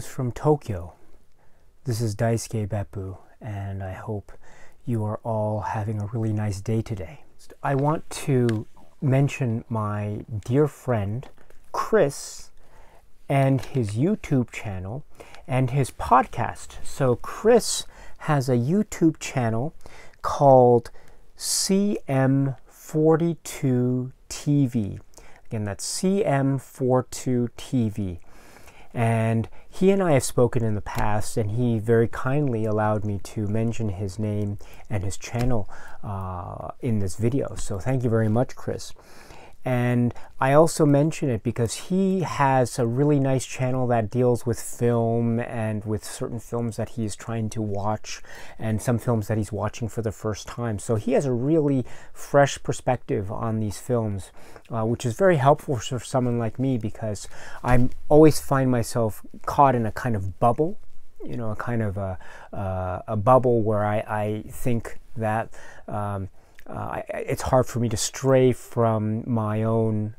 Greetings from Tokyo. This is Daisuke Beppu, and I hope you are all having a really nice day today. I want to mention my dear friend Chris and his YouTube channel and his podcast. So Chris has a YouTube channel called Cm42tv. Again, that's Cm42tv. And he and I have spoken in the past, and he very kindly allowed me to mention his name and his channel in this video. So thank you very much, Chris. And I also mention it because he has a really nice channel that deals with film and with certain films that he's trying to watch and some films that he's watching for the first time. So he has a really fresh perspective on these films, which is very helpful for someone like me because I always find myself caught in a kind of bubble, you know, a kind of a bubble where I think that it's hard for me to stray from my own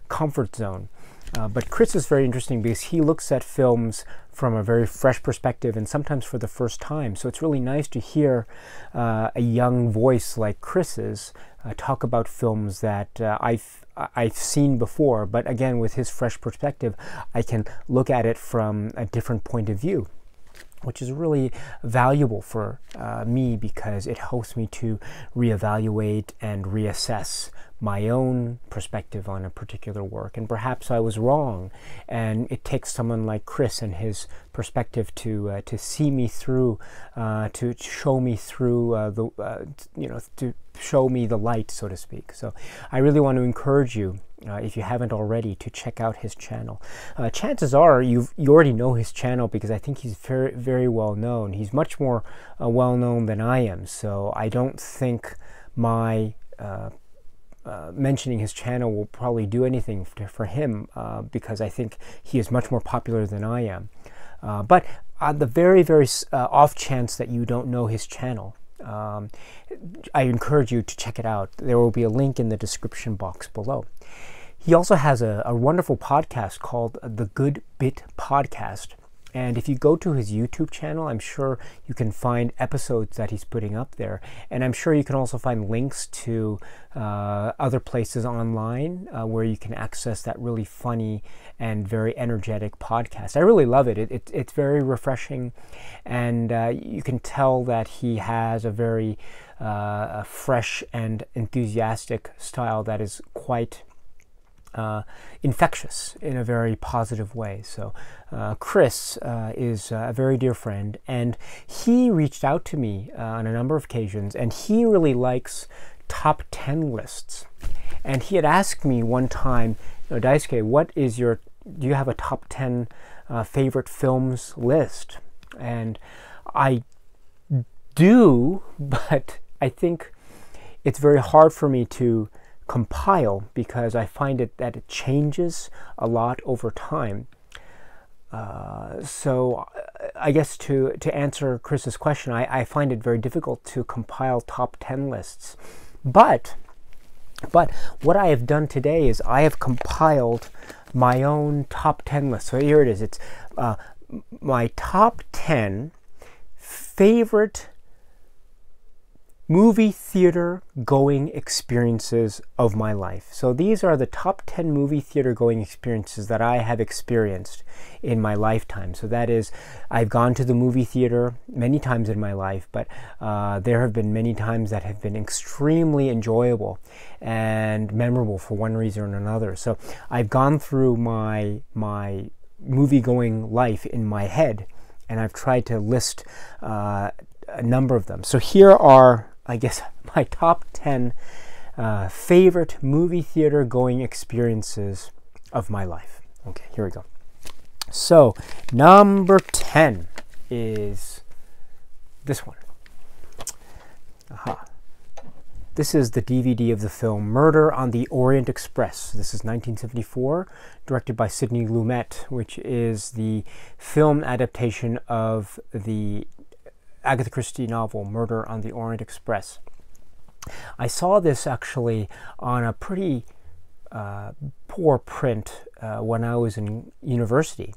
comfort zone. But Chris is very interesting because he looks at films from a very fresh perspective and sometimes for the first time. So it's really nice to hear a young voice like Chris's talk about films that I've seen before. But again, with his fresh perspective, I can look at it from a different point of view, which is really valuable for me because it helps me to reevaluate and reassess my own perspective on a particular work. And perhaps I was wrong, and it takes someone like Chris and his perspective to see me through, to show me through to show me the light, so to speak. So I really want to encourage you, if you haven't already, to check out his channel. Chances are you already know his channel because I think he's very, very well known. He's much more well known than I am, so I don't think my mentioning his channel will probably do anything for him because I think he is much more popular than I am. But on the very, very off chance that you don't know his channel, I encourage you to check it out. There will be a link in the description box below. He also has a wonderful podcast called The Good Bit Podcast. And if you go to his YouTube channel, I'm sure you can find episodes that he's putting up there. And I'm sure you can also find links to other places online where you can access that really funny and very energetic podcast. I really love it. It's very refreshing. And you can tell that he has a very fresh and enthusiastic style that is quite infectious in a very positive way. So Chris is a very dear friend, and he reached out to me on a number of occasions, and he really likes top 10 lists. And he had asked me one time, Daisuke, do you have a top 10 favorite films list? And I do, but I think it's very hard for me to compile because I find that it changes a lot over time. So I guess to answer Chris's question, I find it very difficult to compile top 10 lists. But what I have done today is I have compiled my own top 10 list. So here it is. It's my top 10 favorite movie theater going experiences of my life. So these are the top 10 movie theater going experiences that I have experienced in my lifetime. So that is, I've gone to the movie theater many times in my life, but there have been many times that have been extremely enjoyable and memorable for one reason or another. So I've gone through my movie going life in my head, and I've tried to list a number of them. So here are, I guess, my top 10 favorite movie theater going experiences of my life. Okay, here we go. So, number 10 is this one. Aha. This is the DVD of the film Murder on the Orient Express. This is 1974, directed by Sidney Lumet, which is the film adaptation of the Agatha Christie novel Murder on the Orient Express. I saw this actually on a pretty poor print when I was in university,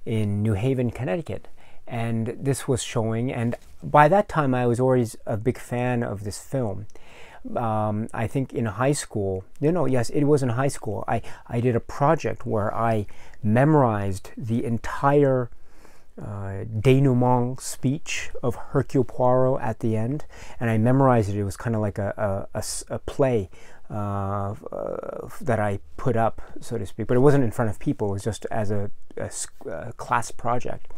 in New Haven, Connecticut. And this was showing, and by that time I was always a big fan of this film. I think in high school, yes, it was in high school, I did a project where I memorized the entire denouement speech of Hercule Poirot at the end, and I memorized it. It was kind of like a play that I put up, so to speak, but it wasn't in front of people. It was just as a class project.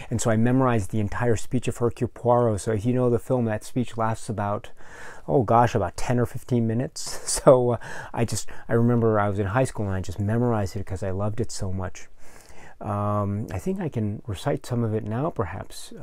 And so I memorized the entire speech of Hercule Poirot. So if you know the film, that speech lasts about, oh gosh, about 10 or 15 minutes. So I remember I was in high school and I just memorized it because I loved it so much. I think I can recite some of it now, perhaps.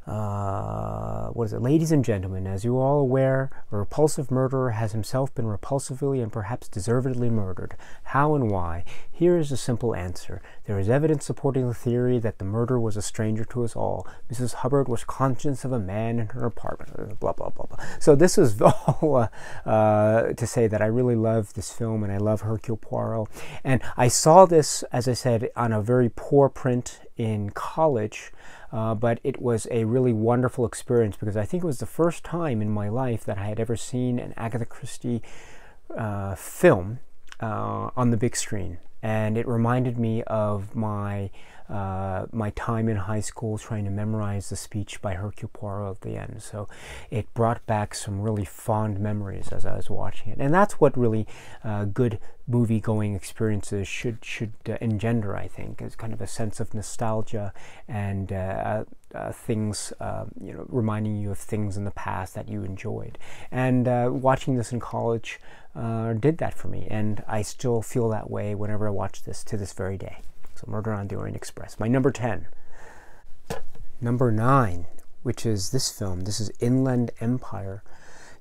What is it? Ladies and gentlemen, as you are all aware, a repulsive murderer has himself been repulsively and perhaps deservedly murdered. How and why? Here is a simple answer. There is evidence supporting the theory that the murderer was a stranger to us all. Mrs. Hubbard was conscious of a man in her apartment. Blah, blah, blah, blah. So this is all to say that I really love this film and I love Hercule Poirot. And I saw this, as I said, on a very poor print in college. But it was a really wonderful experience because I think it was the first time in my life that I had ever seen an Agatha Christie film on the big screen. And it reminded me of my time in high school trying to memorize the speech by Hercule Poirot at the end. So it brought back some really fond memories as I was watching it. And that's what really good movie-going experiences should engender, I think, is kind of a sense of nostalgia and things, reminding you of things in the past that you enjoyed. And watching this in college did that for me, and I still feel that way whenever I watch this to this very day. So Murder on the Orient Express. My number 10. Number 9, which is this film. This is Inland Empire.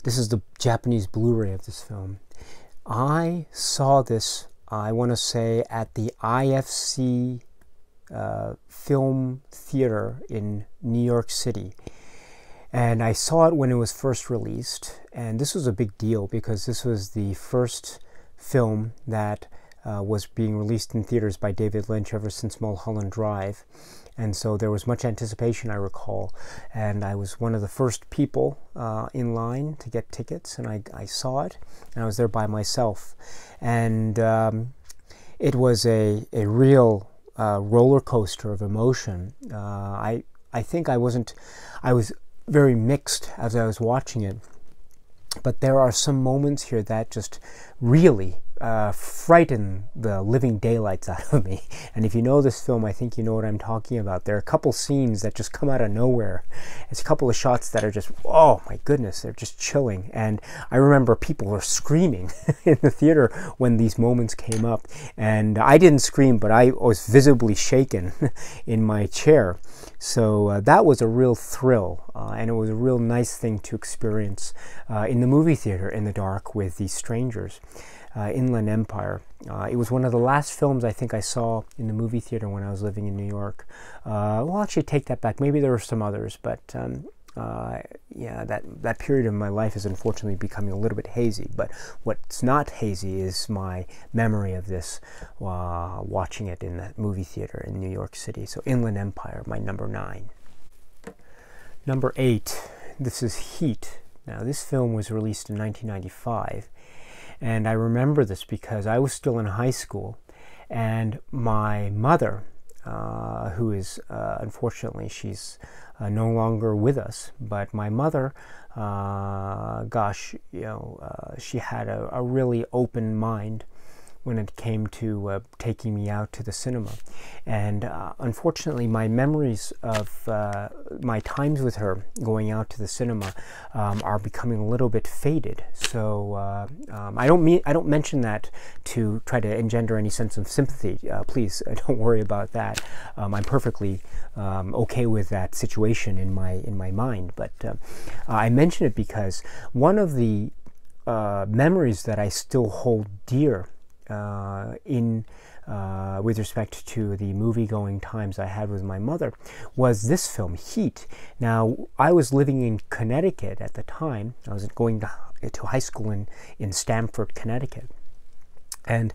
This is the Japanese Blu-ray of this film. I saw this, I want to say, at the IFC Film Theater in New York City. And I saw it when it was first released. And this was a big deal because this was the first film that was being released in theaters by David Lynch ever since Mulholland Drive. And so there was much anticipation, I recall. And I was one of the first people in line to get tickets, and I saw it, and I was there by myself. And it was a real roller coaster of emotion. I think I was very mixed as I was watching it. But there are some moments here that just really frighten the living daylights out of me. And if you know this film, I think you know what I'm talking about. There are a couple scenes that just come out of nowhere. It's a couple of shots that are just, oh my goodness, they're just chilling. And I remember people were screaming in the theater when these moments came up. And I didn't scream, but I was visibly shaken in my chair. So that was a real thrill, and it was a real nice thing to experience in the movie theater in the dark with these strangers. Inland Empire. It was one of the last films I think I saw in the movie theater when I was living in New York. Well, actually, take that back. Maybe there were some others, but yeah, that period of my life is unfortunately becoming a little bit hazy. But what's not hazy is my memory of this watching it in the movie theater in New York City. So Inland Empire, my number 9. Number 8, this is Heat. Now, this film was released in 1995. And I remember this because I was still in high school, and my mother, who is, unfortunately, she's no longer with us, but my mother, gosh, she had a really open mind when it came to taking me out to the cinema. And unfortunately, my memories of my times with her going out to the cinema are becoming a little bit faded. So I don't mention that to try to engender any sense of sympathy. Please don't worry about that. I'm perfectly okay with that situation in my mind. But I mention it because one of the memories that I still hold dear with respect to the movie-going times I had with my mother was this film, Heat. Now, I was living in Connecticut at the time. I was going to high school in Stamford, Connecticut. And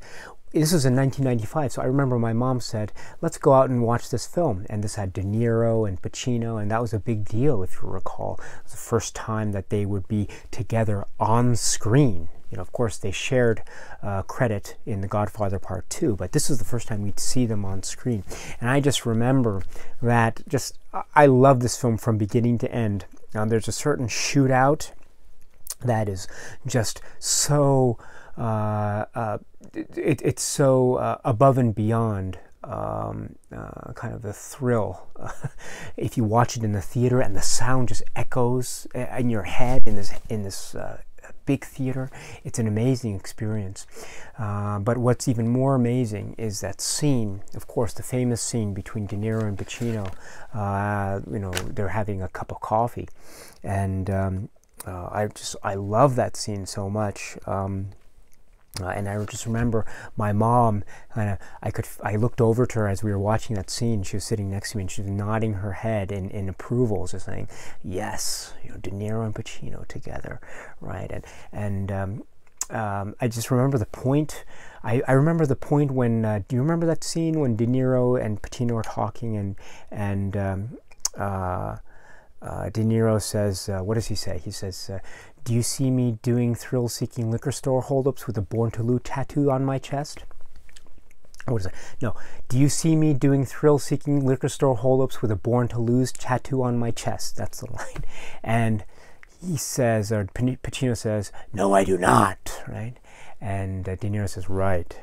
this was in 1995, so I remember my mom said, let's go out and watch this film. And this had De Niro and Pacino, and that was a big deal, if you recall. It was the first time that they would be together on screen. You know, of course, they shared credit in The Godfather Part 2, but this is the first time we'd see them on screen. And I just remember that I love this film from beginning to end. There's a certain shootout that is just so it's so above and beyond kind of the thrill. If you watch it in the theater and the sound just echoes in your head in this big theater, it's an amazing experience. But what's even more amazing is that scene, of course, the famous scene between De Niro and Pacino. You know, they're having a cup of coffee, and I love that scene so much. And I just remember my mom I looked over to her as we were watching that scene. She was sitting next to me and she was nodding her head in approval, just saying, yes, you know, De Niro and Pacino together, right? And I just remember the point. I remember the point when, do you remember that scene when De Niro and Pacino are talking and De Niro says, what does he say? He says, do you see me doing thrill-seeking liquor store holdups with a Born to Lose tattoo on my chest? What is it? No. Do you see me doing thrill-seeking liquor store holdups with a Born to Lose tattoo on my chest? That's the line. And he says, or Pacino says, no, I do not, right? And De Niro says, right,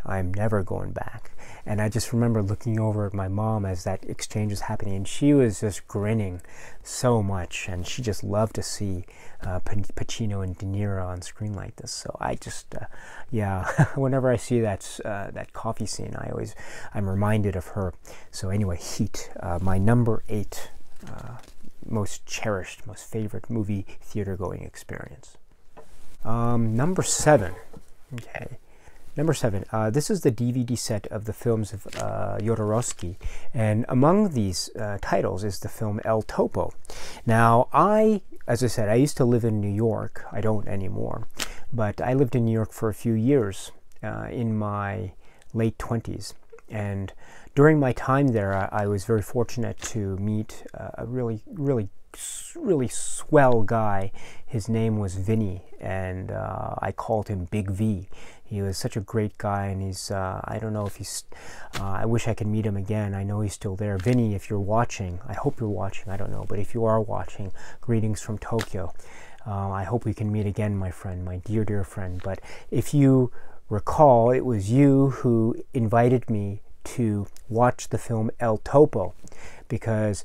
I'm never going back. And I just remember looking over at my mom as that exchange was happening, and she was just grinning so much, and she just loved to see Pacino and De Niro on screen like this. So I just, yeah, whenever I see that coffee scene, I'm reminded of her. So anyway, Heat, my number 8 most cherished, most favorite movie theater going experience. Number 7, okay. Number 7, this is the DVD set of the films of Jodorowsky, and among these titles is the film El Topo. Now, as I said, I used to live in New York. I don't anymore, but I lived in New York for a few years in my late 20s, and during my time there, I was very fortunate to meet a really swell guy. His name was Vinny, and I called him Big V. He was such a great guy, and he's, I don't know if he's, I wish I could meet him again. I know he's still there. Vinny, if you're watching, I hope you're watching, I don't know, but if you are watching, greetings from Tokyo. I hope we can meet again, my friend, my dear, dear friend. But if you recall, it was you who invited me to watch the film El Topo, because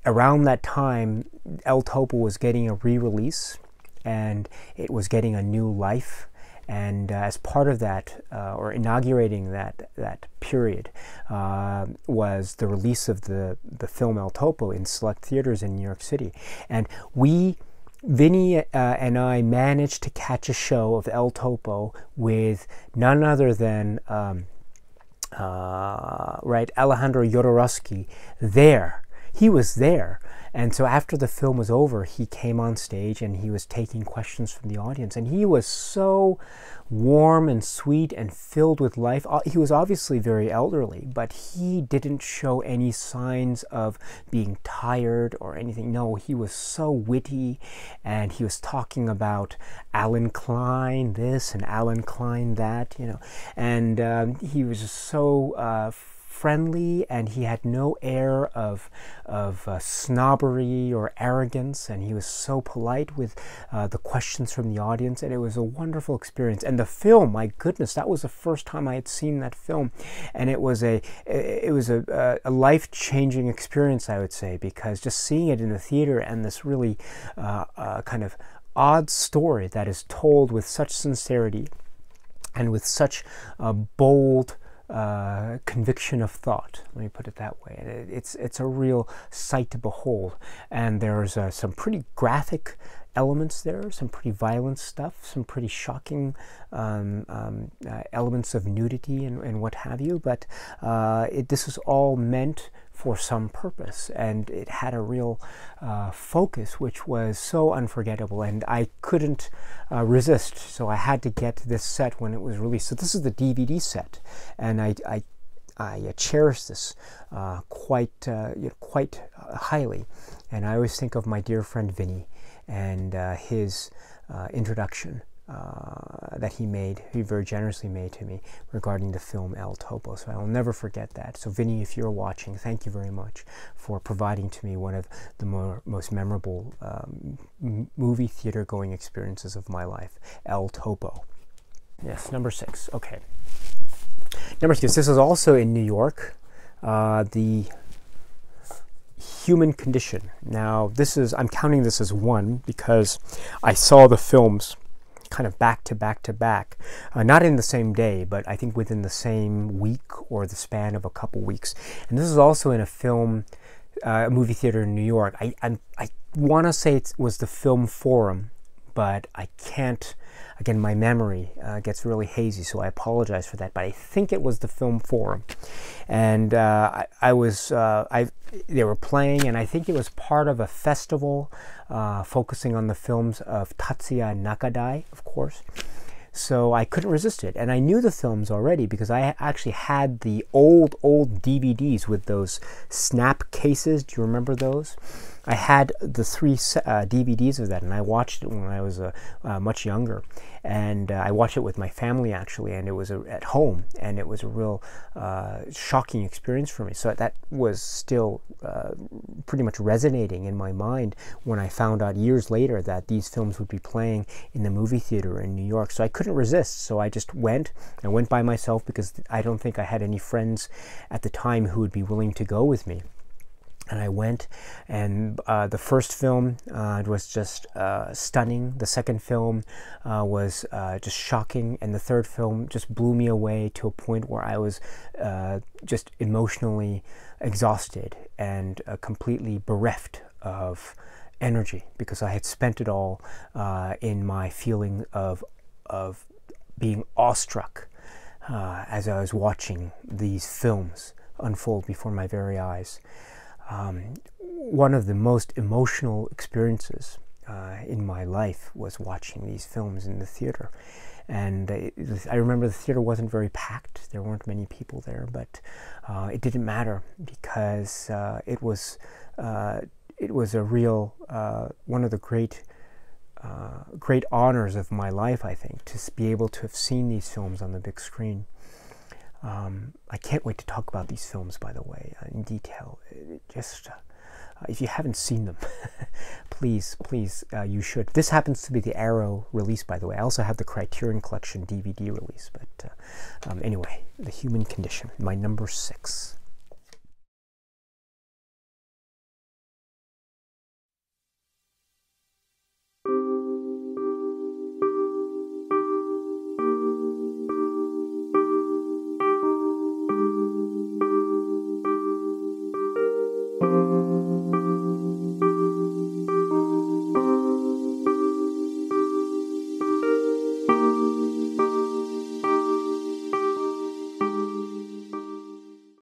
around that time, El Topo was getting a re-release, and it was getting a new life. And as part of that, or inaugurating that period, was the release of the film El Topo in select theaters in New York City. And Vinny and I managed to catch a show of El Topo with none other than Alejandro Jodorowsky there. He was there. And so after the film was over, he came on stage and he was taking questions from the audience. And he was so warm and sweet and filled with life. He was obviously very elderly, but he didn't show any signs of being tired or anything. No, he was so witty, and he was talking about Alan Klein this and Alan Klein that, you know. And he was just so friendly, and he had no air of snobbery or arrogance, and he was so polite with the questions from the audience, and it was a wonderful experience. And the film, my goodness, that was the first time I had seen that film, and it was a life-changing experience, I would say, because just seeing it in the theater and this really kind of odd story that is told with such sincerity and with such bold conviction of thought, let me put it that way. And it's a real sight to behold, and there's some pretty graphic elements there, some pretty violent stuff, some pretty shocking elements of nudity and what have you, but this was all meant for some purpose, and it had a real focus which was so unforgettable, and I couldn't resist, so I had to get this set when it was released. So this is the DVD set, and I cherish this quite highly, and I always think of my dear friend Vinny and his introduction that he very generously made to me regarding the film El Topo. So I'll never forget that. So Vinny, if you're watching, thank you very much for providing to me one of the most memorable movie theater going experiences of my life, El Topo. Yes, number 6. Okay. Number 6. This is also in New York. The Human Condition. Now, I'm counting this as 1 because I saw the films kind of back to back to back, not in the same day, but I think within the same week or the span of a couple weeks. And this is also in a movie theater in New York. I want to say it was the Film Forum, but I can't. Again, my memory gets really hazy, so I apologize for that. But I think it was the Film Forum, and they were playing, and I think it was part of a festival focusing on the films of Tatsuya Nakadai, of course. So I couldn't resist it, and I knew the films already because I actually had the old DVDs with those snap cases. Do you remember those? I had the 3 DVDs of that, and I watched it when I was much younger, and I watched it with my family actually, and it was at home, and it was a real shocking experience for me. So that was still pretty much resonating in my mind when I found out years later that these films would be playing in the movie theater in New York. So I couldn't resist, so I just went. I went by myself because I don't think I had any friends at the time who would be willing to go with me. And I went, and the first film was just stunning. The second film was just shocking, and the third film just blew me away to a point where I was just emotionally exhausted and completely bereft of energy because I had spent it all in my feeling of being awestruck as I was watching these films unfold before my very eyes. One of the most emotional experiences in my life was watching these films in the theater. And I remember the theater wasn't very packed. There weren't many people there, but it didn't matter because it was a real one of the great honors of my life, I think, to be able to have seen these films on the big screen. I can't wait to talk about these films, by the way, in detail. If you haven't seen them, please, you should. This happens to be the Arrow release, by the way. I also have the Criterion Collection DVD release. But anyway, The Human Condition, my number 6.